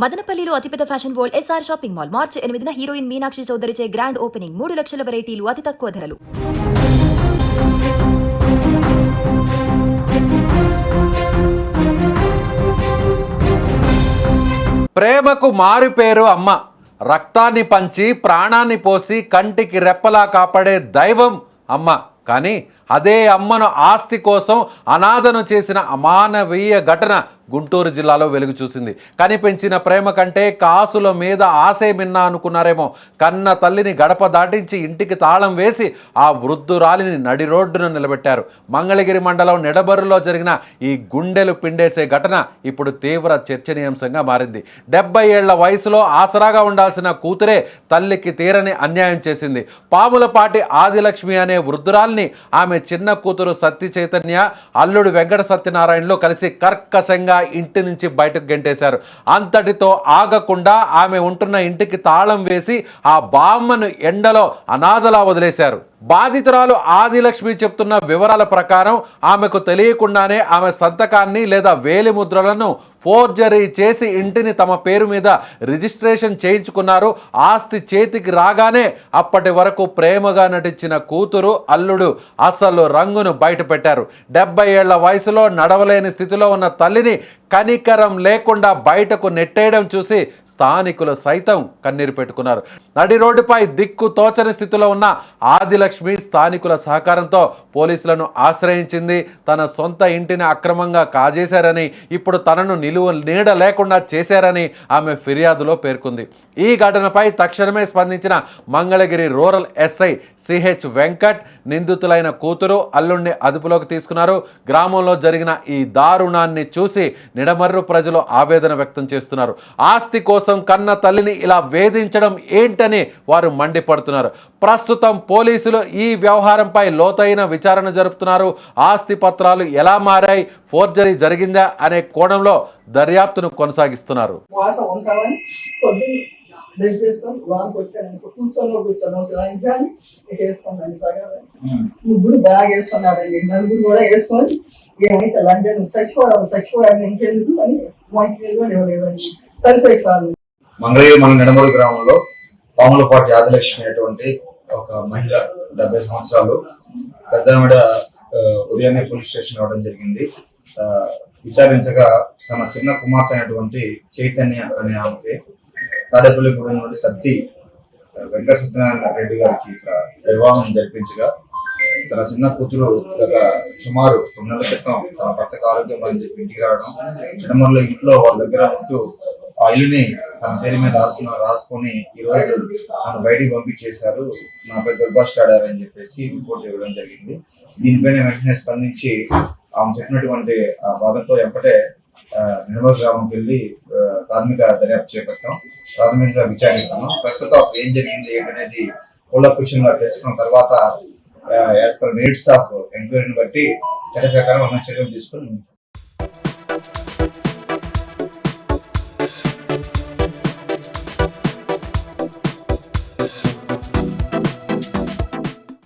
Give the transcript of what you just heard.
మదనపల్లిలో అతిపెద్ద fashion world SR shopping mall March 8న హీరోయిన్ మీనాక్షి చౌదరిచే గ్రాండ్ ఓపెనింగ్ 3 లక్షల వెరైటీలు అతి తక్కువ ధరలు. ప్రేమకు మారు పేరు అమ్మ. రక్తాన్ని పంచి ప్రాణాన్ని పోసి కంటికి రెప్పలా కాపాడే దైవం అమ్మ. కానీ అదే అమ్మను ఆస్తి కోసం అనాథను చేసిన అమానవీయ ఘటన గుంటూరు జిల్లాలో వెలుగు చూసింది. కనిపెంచిన ప్రేమ కంటే కాసుల మీద ఆశే మిన్నా అనుకున్నారేమో. కన్న తల్లిని గడప దాటించి ఇంటికి తాళం వేసి ఆ వృద్ధురాలిని నడి రోడ్డున నిలబెట్టారు. మంగళగిరి మండలం నిడబర్రులో జరిగిన ఈ గుండెలు పిండేసే ఘటన ఇప్పుడు తీవ్ర చర్చనీయాంశంగా మారింది. 70 ఏళ్ల వయసులో ఆసరాగా ఉండాల్సిన కూతురే తల్లికి తీరని అన్యాయం చేసింది. పాములపాటి ఆదిలక్ష్మి అనే వృద్ధురాలిని ఆమె చిన్న కూతురు సత్య చైతన్య, అల్లుడు వెంకట సత్యనారాయణలో కలిసి కర్కశంగా ఇంటి నుంచి బయటకు గెంటేశారు. అంతటితో ఆగకుండా ఆమె ఉంటున్న ఇంటికి తాళం వేసి ఆ బామ్మను ఎండలో అనాథలా వదిలేశారు. బాధితురాలు ఆదిలక్ష్మి చెప్తున్న వివరాల ప్రకారం ఆమెకు తెలియకుండానే ఆమె సంతకాన్ని లేదా వేలిముద్రలను ఫోర్జరీ చేసి ఇంటిని తమ పేరు మీద రిజిస్ట్రేషన్ చేయించుకున్నారు. ఆస్తి చేతికి రాగానే అప్పటి వరకు ప్రేమగా నటించిన కూతురు, అల్లుడు అసలు రంగును బయటపెట్టారు. 70 ఏళ్ల వయసులో నడవలేని స్థితిలో ఉన్న తల్లిని కనికరం లేకుండా బయటకు నెట్టేయడం చూసి స్థానికులు సైతం కన్నీరు పెట్టుకున్నారు. నడి రోడ్డుపై దిక్కు తోచని స్థితిలో ఉన్న ఆదిలక్ష్మి స్థానికుల సహకారంతో పోలీసులను ఆశ్రయించింది. తన సొంత ఇంటిని అక్రమంగా కాజేశారని, ఇప్పుడు తనను నిలువ నీడ లేకుండా చేశారని ఆమె ఫిర్యాదులో పేర్కొంది. ఈ ఘటనపై తక్షణమే స్పందించిన Mangalagiri rural SI CH Venkat నిందితులైన కూతురు, అల్లుడిని అదుపులోకి తీసుకున్నారు. గ్రామంలో జరిగిన ఈ దారుణాన్ని చూసి నిడమర్రు ప్రజలు ఆవేదన వ్యక్తం చేస్తున్నారు. ఆస్తి కోసం కన్న తల్లిని ఇలా వేధించడం ఏంటని వారు మండిపడుతున్నారు. ప్రస్తుతం పోలీసులు ఈ వ్యవహారంపై లోతైన విచారణ జరుపుతున్నారు. ఆస్తి పత్రాలు ఎలా మారాయి, ఫోర్జరీ జరిగిందా అనే కోణంలో దర్యాప్తును కొనసాగిస్తున్నారు. ముగ్గురు బ్యాగ్ వేసుకున్నారండి, నలుగురు కూడా వేసుకొని ఏమైతే లంచం చచ్చిపోయాడు ఇంకెందుకు అని ఇవ్వలేదండి, తలిపేసారు. మంగళగిరి మన నిడమూరు గ్రామంలో పాములపాటి ఆదిలక్ష్మి అనేటువంటి ఒక మహిళ 70 సంవత్సరాలు పెద్దనమిడ ఉదయాన్నే పోలీస్ స్టేషన్ రావడం జరిగింది. విచారించగా తన చిన్న కుమార్తె అయినటువంటి చైతన్య అనే ఆమెకి తాడేపల్లిగూడెం నుండి వెంకట సత్యనారాయణ రెడ్డి గారికి ఇక్కడ వివాహం జరిపించగా తన చిన్న కూతురు గత సుమారు 2 నెలల క్రితం తన భర్తకు ఆరోగ్యం అని చెప్పి ఇంటికి రావడం, నిడమర్లో ఇంట్లో వాళ్ళ దగ్గర ఉంటూ ఆ ఇల్లుని తన పేరు మీద రాసుకొని ఈరోజు నన్ను బయటికి పంపించేశారు, నాపై దుర్భాషలాడారని చెప్పేసి రిపోర్ట్ ఇవ్వడం జరిగింది. దీనిపైన వెంటనే స్పందించి ఆమె చెప్పినటువంటి ఆ బాధతో ఎప్పటే నిడమూరు గ్రామంకి వెళ్ళి ప్రాథమిక దర్యాప్తు చేపట్టాం. ప్రాథమికంగా విచారిస్తున్నాం. ప్రస్తుతం ఏం జరిగింది ఏంటనేది కూలంకషంగా తెలుసుకున్న తర్వాత యాజ్ పర్ మెరిట్స్ ఆఫ్ ఎంక్వైరీని బట్టి చట్ట ప్రకారం ఉన్న చర్యలు తీసుకుని